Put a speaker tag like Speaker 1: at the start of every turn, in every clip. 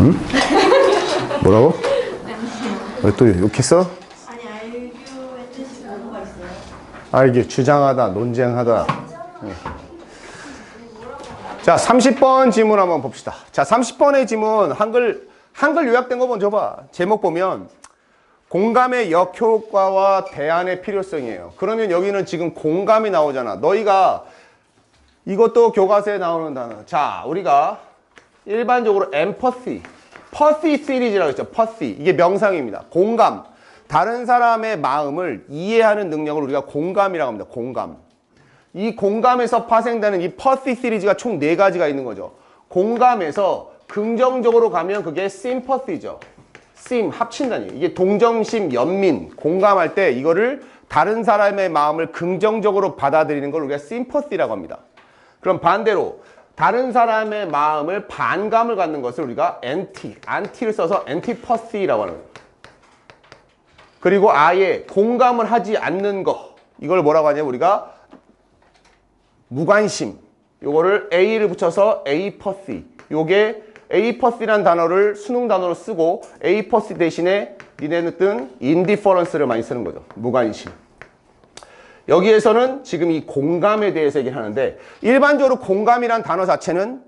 Speaker 1: 응? 뭐라고? 왜 또 욕했어?
Speaker 2: 아니 알규의 뜻이 뭐가 있어요?
Speaker 1: 알기 주장하다, 논쟁하다. 네. 자, 30번 지문 한번 봅시다. 자, 30번의 지문 한글 요약된 거 먼저 봐. 제목 보면 공감의 역효과와 대안의 필요성이에요. 그러면 여기는 지금 공감이 나오잖아. 너희가 이것도 교과서에 나오는 단어. 자, 우리가 일반적으로 empathy, 퍼시 시리즈라고 했죠. 퍼시. 이게 명상입니다. 공감. 다른 사람의 마음을 이해하는 능력을 우리가 공감이라고 합니다. 공감. 이 공감에서 파생되는 이 퍼시 시리즈가 총 4가지가 있는 거죠. 공감에서 긍정적으로 가면 그게 sympathy죠. 심, 합친다니. 이게 동정심, 연민, 공감할 때 이거를 다른 사람의 마음을 긍정적으로 받아들이는 걸 우리가 sympathy라고 합니다. 그럼 반대로 다른 사람의 마음을 반감을 갖는 것을 우리가 anti를 써서 antipathy라고 하는 거예요. 그리고 아예 공감을 하지 않는 거, 이걸 뭐라고 하냐면 우리가 무관심, 요거를 a를 붙여서 apathy. 요게 apathy라는 단어를 수능 단어로 쓰고 apathy 대신에 니네는 뜬 indifference를 많이 쓰는 거죠. 무관심. 여기에서는 지금 이 공감에 대해서 얘기를 하는데 일반적으로 공감이란 단어 자체는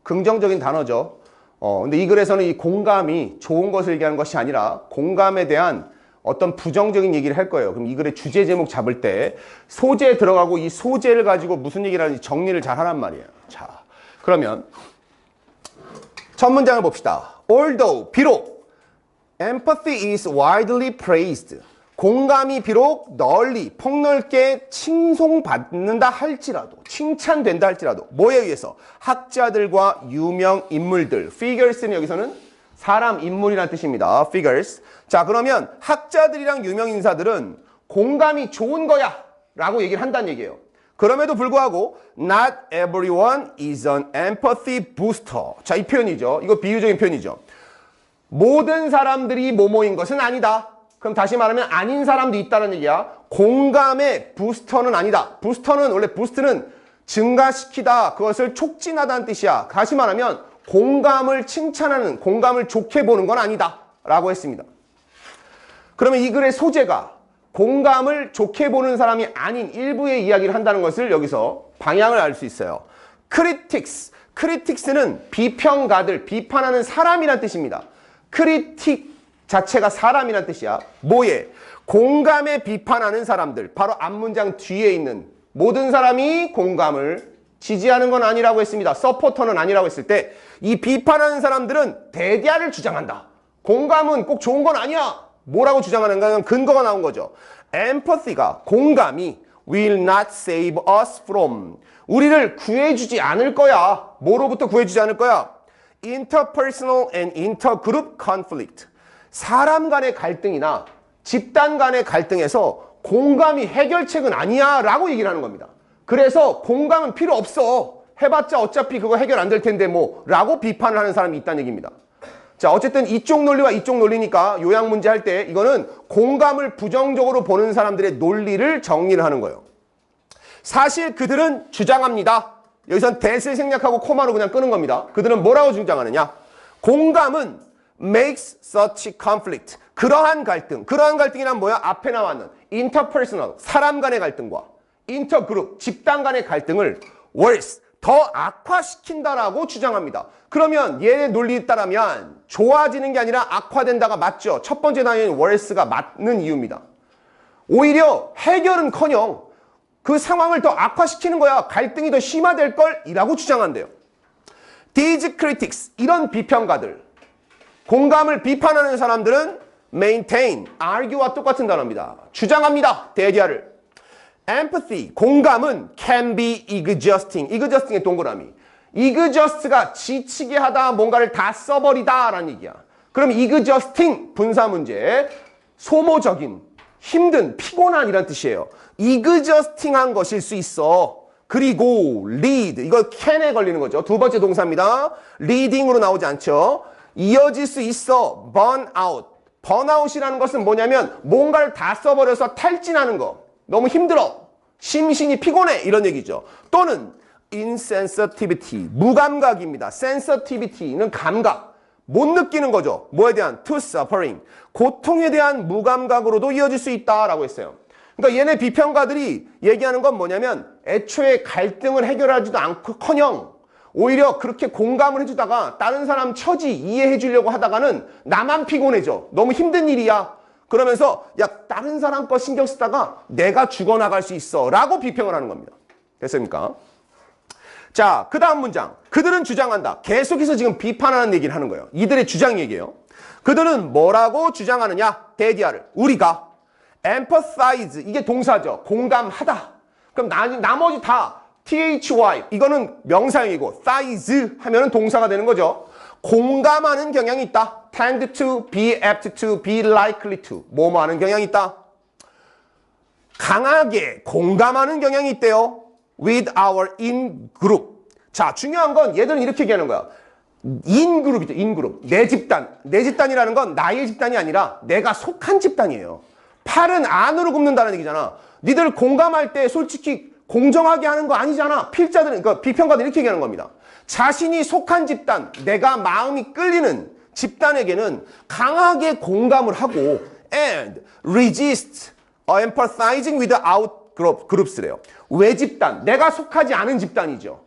Speaker 1: 긍정적인 단어죠. 근데 이 글에서는 이 공감이 좋은 것을 얘기하는 것이 아니라 공감에 대한 어떤 부정적인 얘기를 할 거예요. 그럼 이 글의 주제 제목 잡을 때 소재에 들어가고 이 소재를 가지고 무슨 얘기를 하는지 정리를 잘 하란 말이에요. 자, 그러면 첫 문장을 봅시다. Although, 비록 empathy is widely praised. 공감이 비록 널리 폭넓게 칭송받는다 할지라도, 칭찬된다 할지라도 뭐에 의해서? 학자들과 유명 인물들. figures는 여기서는 사람, 인물이라는 뜻입니다. figures. 자, 그러면 학자들이랑 유명 인사들은 공감이 좋은 거야 라고 얘기를 한다는 얘기예요. 그럼에도 불구하고 not everyone is an empathy booster. 자, 이 표현이죠. 이거 비유적인 표현이죠. 모든 사람들이 뭐뭐인 것은 아니다. 그럼 다시 말하면 아닌 사람도 있다는 얘기야. 공감의 부스터는 아니다. 부스터는 원래 부스트는 증가시키다, 그것을 촉진하다는 뜻이야. 다시 말하면 공감을 칭찬하는, 공감을 좋게 보는 건 아니다 라고 했습니다. 그러면 이 글의 소재가 공감을 좋게 보는 사람이 아닌 일부의 이야기를 한다는 것을 여기서 방향을 알 수 있어요. critics는 비평가들, 비판하는 사람이란 뜻입니다. critic 자체가 사람이란 뜻이야. 뭐에? 공감에 비판하는 사람들. 바로 앞문장 뒤에 있는 모든 사람이 공감을 지지하는 건 아니라고 했습니다. 서포터는 아니라고 했을 때 이 비판하는 사람들은 대디아를 주장한다. 공감은 꼭 좋은 건 아니야. 뭐라고 주장하는가는 근거가 나온 거죠. empathy가, 공감이 will not save us from, 우리를 구해주지 않을 거야. 뭐로부터 구해주지 않을 거야? interpersonal and intergroup conflict. 사람 간의 갈등이나 집단 간의 갈등에서 공감이 해결책은 아니야 라고 얘기를 하는 겁니다. 그래서 공감은 필요 없어. 해봤자 어차피 그거 해결 안 될 텐데 뭐 라고 비판을 하는 사람이 있다는 얘기입니다. 자, 어쨌든 이쪽 논리와 이쪽 논리니까 요약 문제 할 때 이거는 공감을 부정적으로 보는 사람들의 논리를 정리를 하는 거예요. 사실 그들은 주장합니다. 여기선 that을 생략하고 코마로 그냥 끄는 겁니다. 그들은 뭐라고 주장하느냐? 공감은 makes such conflict. 그러한 갈등이란 뭐야? 앞에 나왔는 interpersonal, 사람 간의 갈등과 intergroup, 집단 간의 갈등을 worse, 더 악화시킨다라고 주장합니다. 그러면 얘의 논리에 따르면 좋아지는 게 아니라 악화된다가 맞죠? 첫 번째 단어인 worse가 맞는 이유입니다. 오히려 해결은커녕 그 상황을 더 악화시키는 거야. 갈등이 더 심화될 걸 이라고 주장한대요. These critics, 이런 비평가들, 공감을 비판하는 사람들은 maintain, argue와 똑같은 단어입니다. 주장합니다. 대디아를. empathy, 공감은 can be exhausting의 동그라미. exhaust가 지치게 하다, 뭔가를 다 써버리다 라는 얘기야. 그럼 exhausting, 분사 문제, 소모적인, 힘든, 피곤한 이란 뜻이에요. exhausting한 것일 수 있어. 그리고 lead, 이거 can에 걸리는 거죠. 두 번째 동사입니다. leading으로 나오지 않죠. 이어질 수 있어. burnout. 번아웃이라는 것은 뭐냐면 뭔가를 다 써버려서 탈진하는 거. 너무 힘들어. 심신이 피곤해. 이런 얘기죠. 또는 insensitivity. 무감각입니다. sensitivity는 감각. 못 느끼는 거죠. 뭐에 대한? to suffering. 고통에 대한 무감각으로도 이어질 수 있다라고 했어요. 그러니까 얘네 비평가들이 얘기하는 건 뭐냐면 애초에 갈등을 해결하지도 않고커녕 오히려 그렇게 공감을 해주다가 다른 사람 처지 이해해 주려고 하다가는 나만 피곤해져. 너무 힘든 일이야. 그러면서 야 다른 사람 거 신경 쓰다가 내가 죽어나갈 수 있어 라고 비평을 하는 겁니다. 됐습니까? 자, 그 다음 문장. 그들은 주장한다. 계속해서 지금 비판하는 얘기를 하는 거예요. 이들의 주장 얘기예요. 그들은 뭐라고 주장하느냐? 대디아를. 우리가 empathize. 이게 동사죠. 공감하다. 그럼 나머지 다 thy. 이거는 명사형이고 thize 하면은 동사가 되는 거죠. 공감하는 경향이 있다. tend to, be apt to, be likely to. 뭐뭐 하는 경향이 있다. 강하게 공감하는 경향이 있대요. with our in-group. 자, 중요한 건 얘들은 이렇게 얘기하는 거야. in-group이죠, in-group. 내 집단. 내 집단이라는 건 나의 집단이 아니라 내가 속한 집단이에요. 팔은 안으로 굽는다는 얘기잖아. 니들 공감할 때 솔직히 공정하게 하는 거 아니잖아. 필자들은, 그러니까 비평가들은 이렇게 얘기하는 겁니다. 자신이 속한 집단, 내가 마음이 끌리는 집단에게는 강하게 공감을 하고 and resist empathizing with out groups래요. 외 집단, 내가 속하지 않은 집단이죠.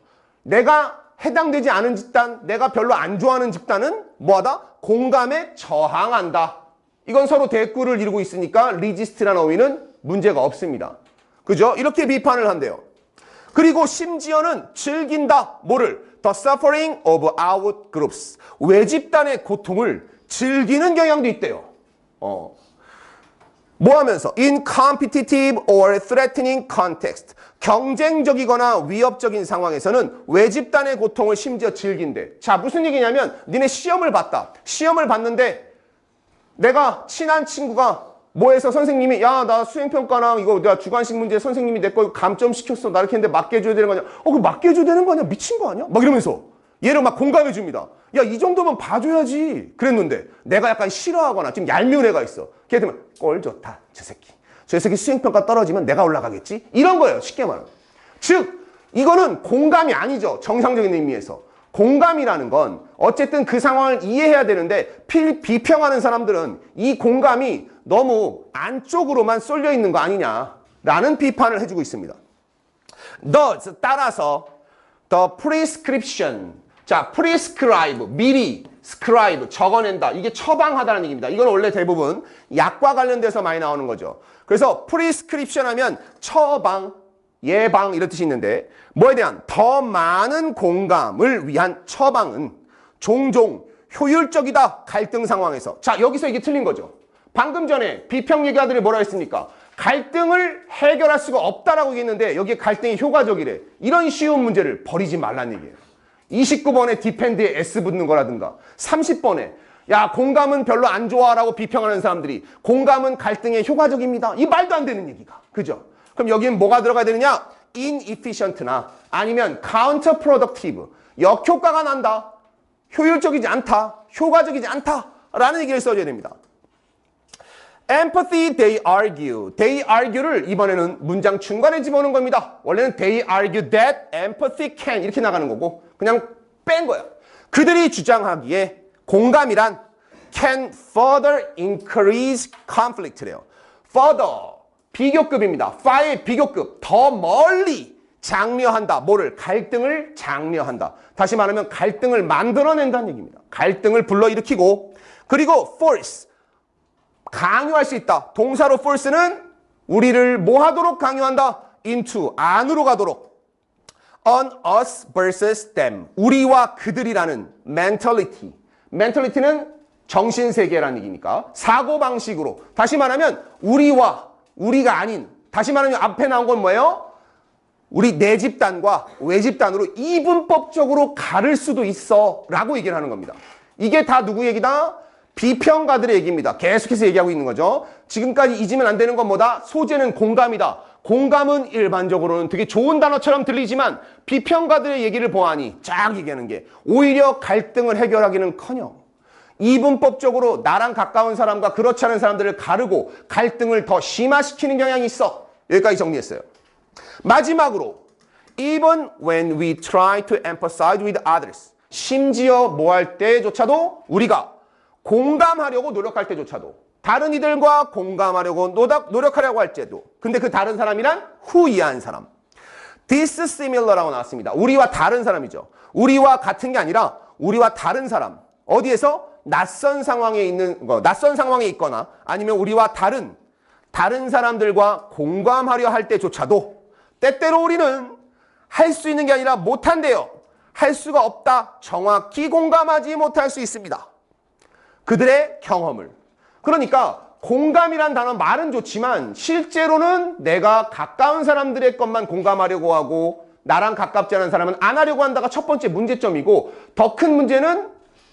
Speaker 1: 내가 해당되지 않은 집단, 내가 별로 안 좋아하는 집단은 뭐하다? 공감에 저항한다. 이건 서로 대꾸를 이루고 있으니까 resist라는 어휘는 문제가 없습니다. 그죠? 이렇게 비판을 한대요. 그리고 심지어는 즐긴다. 뭐를? The suffering of out groups. 외 집단의 고통을 즐기는 경향도 있대요. 뭐 하면서? In competitive or threatening context. 경쟁적이거나 위협적인 상황에서는 외 집단의 고통을 심지어 즐긴대. 자, 무슨 얘기냐면 니네 시험을 봤다. 시험을 봤는데 내가 친한 친구가 뭐해서 선생님이 야, 나 수행평가랑 이거 내가 주관식 문제 선생님이 내 거 감점시켰어. 나 이렇게 했는데 맞게 해줘야 되는 거 아니야? 그거 맞게 해줘야 되는 거 아니야? 미친 거 아니야? 막 이러면서 얘를 막 공감해 줍니다. 야, 이 정도면 봐줘야지. 그랬는데 내가 약간 싫어하거나 좀 얄미운 애가 있어. 걔 되면 꼴 좋다. 저 새끼 수행평가 떨어지면 내가 올라가겠지? 이런 거예요. 쉽게 말하면. 즉 이거는 공감이 아니죠. 정상적인 의미에서. 공감이라는 건 어쨌든 그 상황을 이해해야 되는데 비평하는 사람들은 이 공감이 너무 안쪽으로만 쏠려 있는 거 아니냐라는 비판을 해주고 있습니다. Thus, 따라서 the prescription. 자, prescribe, 미리 scribe, 적어낸다. 이게 처방하다는 얘기입니다. 이건 원래 대부분 약과 관련돼서 많이 나오는 거죠. 그래서 prescription 하면 처방, 예방 이런 뜻이 있는데 뭐에 대한 더 많은 공감을 위한 처방은 종종 효율적이다. 갈등 상황에서. 자, 여기서 이게 틀린 거죠. 방금 전에 비평 얘기가들이 뭐라 했습니까? 갈등을 해결할 수가 없다라고 얘기했는데 여기에 갈등이 효과적이래. 이런 쉬운 문제를 버리지 말란 얘기예요. 29번에 디펜드에 S 붙는 거라든가 30번에 야, 공감은 별로 안 좋아라고 비평하는 사람들이 공감은 갈등에 효과적입니다. 이 말도 안 되는 얘기가. 그죠? 그럼 여기는 뭐가 들어가야 되느냐? inefficient나 아니면 counterproductive. 역효과가 난다. 효율적이지 않다. 효과적이지 않다라는 얘기를 써줘야 됩니다. Empathy, they argue. They argue를 이번에는 문장 중간에 집어넣은 겁니다. 원래는 they argue that empathy can 이렇게 나가는 거고 그냥 뺀 거야. 그들이 주장하기에 공감이란 can further increase conflict래요. further, 비교급입니다. far의 비교급, 더 멀리 장려한다. 뭐를? 갈등을 장려한다. 다시 말하면 갈등을 만들어낸다는 얘기입니다. 갈등을 불러일으키고 그리고 force, 강요할 수 있다. 동사로 force는 우리를 뭐 하도록 강요한다? into, 안으로 가도록. on us versus them. 우리와 그들이라는 mentality. mentality는 정신세계라는 얘기니까 사고방식으로. 다시 말하면 우리와 우리가 아닌. 다시 말하면 앞에 나온 건 뭐예요? 우리 내 집단과 외 집단으로 이분법적으로 가를 수도 있어 라고 얘기를 하는 겁니다. 이게 다 누구 얘기다? 비평가들의 얘기입니다. 계속해서 얘기하고 있는 거죠. 지금까지 잊으면 안 되는 건 뭐다? 소재는 공감이다. 공감은 일반적으로는 되게 좋은 단어처럼 들리지만 비평가들의 얘기를 보아하니 쫙 얘기하는 게 오히려 갈등을 해결하기는커녕 이분법적으로 나랑 가까운 사람과 그렇지 않은 사람들을 가르고 갈등을 더 심화시키는 경향이 있어. 여기까지 정리했어요. 마지막으로 Even when we try to empathize with others. 심지어 뭐 할 때조차도 우리가 공감하려고 노력할 때조차도 다른 이들과 공감하려고 노력하려고 할 때도 근데 그 다른 사람이란 후이한 사람. dissimilar라고 나왔습니다. 우리와 다른 사람이죠. 우리와 같은 게 아니라 우리와 다른 사람. 어디에서? 낯선 상황에 있거나 아니면 우리와 다른 사람들과 공감하려 할 때조차도 때때로 우리는 할 수 있는 게 아니라 못한대요. 할 수가 없다. 정확히 공감하지 못할 수 있습니다. 그들의 경험을. 그러니까 공감이란 단어 말은 좋지만 실제로는 내가 가까운 사람들의 것만 공감하려고 하고 나랑 가깝지 않은 사람은 안 하려고 한다가 첫 번째 문제점이고 더 큰 문제는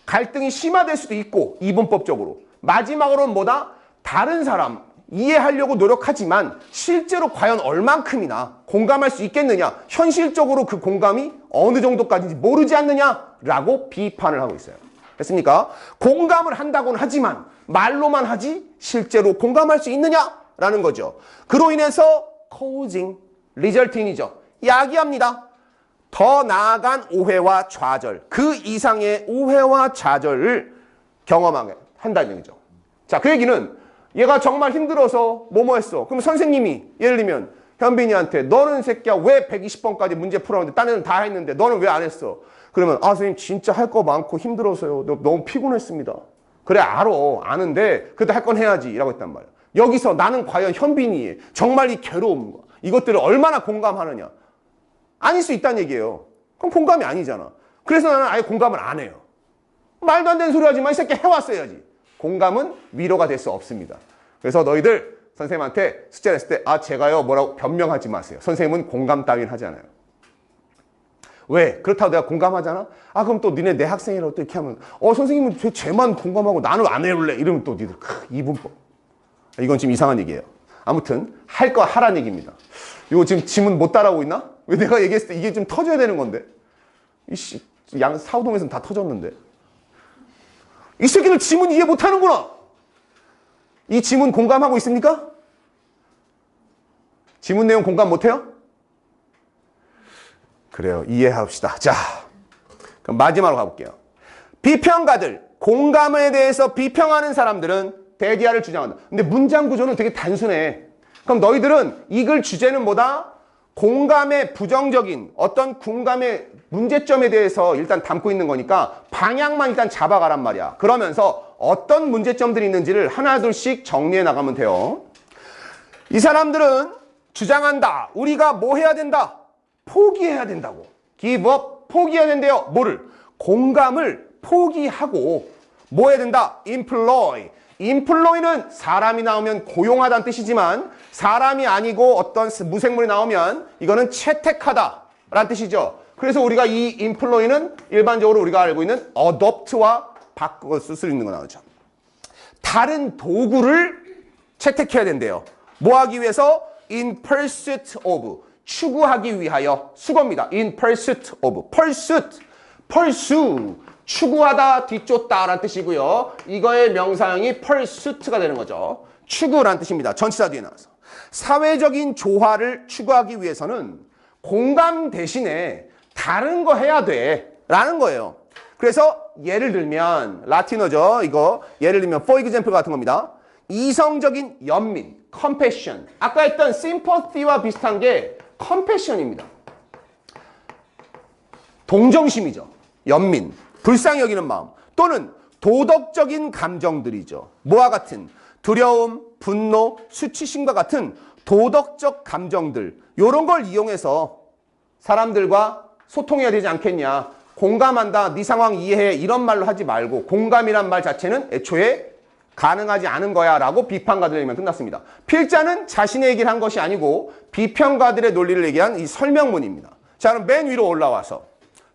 Speaker 1: 갈등이 심화될 수도 있고 이분법적으로. 마지막으로는 뭐다? 다른 사람 이해하려고 노력하지만 실제로 과연 얼만큼이나 공감할 수 있겠느냐? 현실적으로 그 공감이 어느 정도까지인지 모르지 않느냐라고 비판을 하고 있어요. 됐습니까? 공감을 한다고는 하지만 말로만 하지 실제로 공감할 수 있느냐라는 거죠. 그로 인해서 causing, resulting이죠. 야기합니다. 더 나아간 오해와 좌절, 그 이상의 오해와 좌절을 경험하게 한다는 얘기죠. 자, 그 얘기는 얘가 정말 힘들어서 뭐뭐 했어. 그럼 선생님이 예를 들면 현빈이한테 너는 새끼야 왜 120번까지 문제 풀었는데 딴 애는 다 했는데 너는 왜 안 했어? 그러면 아 선생님 진짜 할 거 많고 힘들어서요. 너무 피곤했습니다. 그래 아는데 그래도 할 건 해야지 라고 했단 말이야. 여기서 나는 과연 현빈이 정말 이 괴로움과 이것들을 얼마나 공감하느냐. 아닐 수 있다는 얘기예요. 그럼 공감이 아니잖아. 그래서 나는 아예 공감을 안 해요. 말도 안 되는 소리 하지만 이 새끼 해왔어야지. 공감은 위로가 될 수 없습니다. 그래서 너희들 선생님한테 숙제 냈을 때 아 제가요 뭐라고 변명하지 마세요. 선생님은 공감 따윈 하지 않아요. 왜? 그렇다고 내가 공감하잖아? 아 그럼 또 니네 내 학생이라고 또 이렇게 하면 선생님은 쟤만 공감하고 나는 안 해볼래 이러면 또 니들 이분법. 이건 지금 이상한 얘기예요. 아무튼 할 거 하란 얘기입니다. 이거 지금 지문 못 따라오고 있나? 왜 내가 얘기했을 때 이게 좀 터져야 되는 건데 이씨 양 사우동에서는 다 터졌는데 이 새끼들 지문 이해 못하는구나. 이 지문 공감하고 있습니까? 지문 내용 공감 못해요? 그래요. 이해합시다. 자, 그럼 마지막으로 가볼게요. 비평가들, 공감에 대해서 비평하는 사람들은 대디아를 주장한다. 근데 문장 구조는 되게 단순해. 그럼 너희들은 이 글 주제는 뭐다? 공감의 부정적인 어떤 공감의 문제점에 대해서 일단 담고 있는 거니까 방향만 일단 잡아가란 말이야. 그러면서 어떤 문제점들이 있는지를 하나둘씩 정리해 나가면 돼요. 이 사람들은 주장한다. 우리가 뭐 해야 된다? 포기해야 된다고. give up, 포기해야 된대요. 뭐를? 공감을 포기하고 뭐 해야 된다? employ. employ는 사람이 나오면 고용하다는 뜻이지만 사람이 아니고 어떤 무생물이 나오면 이거는 채택하다 라는 뜻이죠. 그래서 우리가 이 employ는 일반적으로 우리가 알고 있는 adopt와 바꿔 쓸 수 있는 거 나오죠. 다른 도구를 채택해야 된대요. 뭐 하기 위해서? in pursuit of. 추구하기 위하여. 수거입니다. in pursuit of. pursue. 추구하다, 뒤쫓다 라는 뜻이고요. 이거의 명사형이 pursuit가 되는 거죠. 추구라는 뜻입니다. 전치사 뒤에 나와서. 사회적인 조화를 추구하기 위해서는 공감 대신에 다른 거 해야 돼 라는 거예요. 그래서 예를 들면 라틴어죠. 이거 예를 들면 for example 같은 겁니다. 이성적인 연민, compassion. 아까 했던 sympathy와 비슷한 게 compassion입니다. 동정심이죠. 연민, 불쌍히 여기는 마음. 또는 도덕적인 감정들이죠. 뭐와 같은 두려움, 분노, 수치심과 같은 도덕적 감정들. 이런 걸 이용해서 사람들과 소통해야 되지 않겠냐. 공감한다, 네 상황 이해해 이런 말로 하지 말고 공감이란 말 자체는 애초에 가능하지 않은 거야 라고 비판가들의 얘기만 끝났습니다. 필자는 자신의 얘기를 한 것이 아니고 비평가들의 논리를 얘기한 이 설명문입니다. 자, 그럼 맨 위로 올라와서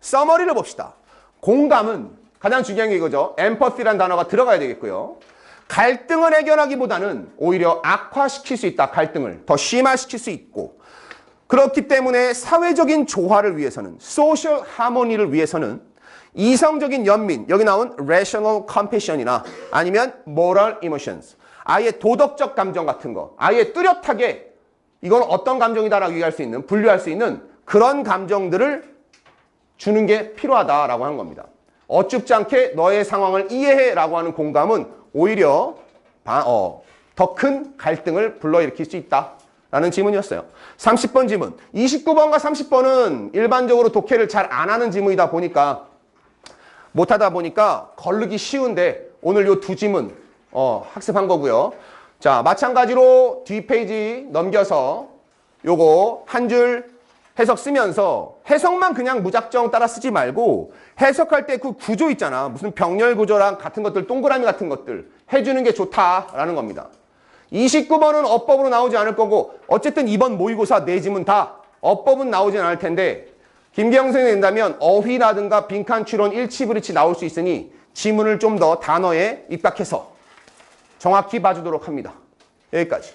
Speaker 1: 서머리를 봅시다. 공감은 가장 중요한 게 이거죠. empathy라는 단어가 들어가야 되겠고요. 갈등을 해결하기보다는 오히려 악화시킬 수 있다. 갈등을 더 심화시킬 수 있고 그렇기 때문에 사회적인 조화를 위해서는 social harmony를 위해서는 이성적인 연민, 여기 나온 rational compassion이나 아니면 moral emotions, 아예 도덕적 감정 같은 거, 아예 뚜렷하게 이건 어떤 감정이다라고 얘기할 수 있는, 분류할 수 있는 그런 감정들을 주는 게 필요하다라고 하는 겁니다. 어줍지 않게 너의 상황을 이해해 라고 하는 공감은 오히려 더 큰 갈등을 불러일으킬 수 있다 라는 지문이었어요. 30번 지문. 29번과 30번은 일반적으로 독해를 잘 안 하는 지문이다 보니까 못하다 보니까 걸르기 쉬운데 오늘 요 두 지문 학습한 거고요. 자, 마찬가지로 뒷페이지 넘겨서 요거 한 줄 해석 쓰면서 해석만 그냥 무작정 따라 쓰지 말고 해석할 때 그 구조 있잖아. 무슨 병렬 구조랑 같은 것들, 동그라미 같은 것들 해주는 게 좋다라는 겁니다. 29번은 어법으로 나오지 않을 거고 어쨌든 이번 모의고사 네 지문 다 어법은 나오진 않을 텐데 김기영 선생님이 된다면 어휘라든가 빈칸 추론 일치불이치 나올 수 있으니 지문을 좀 더 단어에 입각해서 정확히 봐주도록 합니다. 여기까지.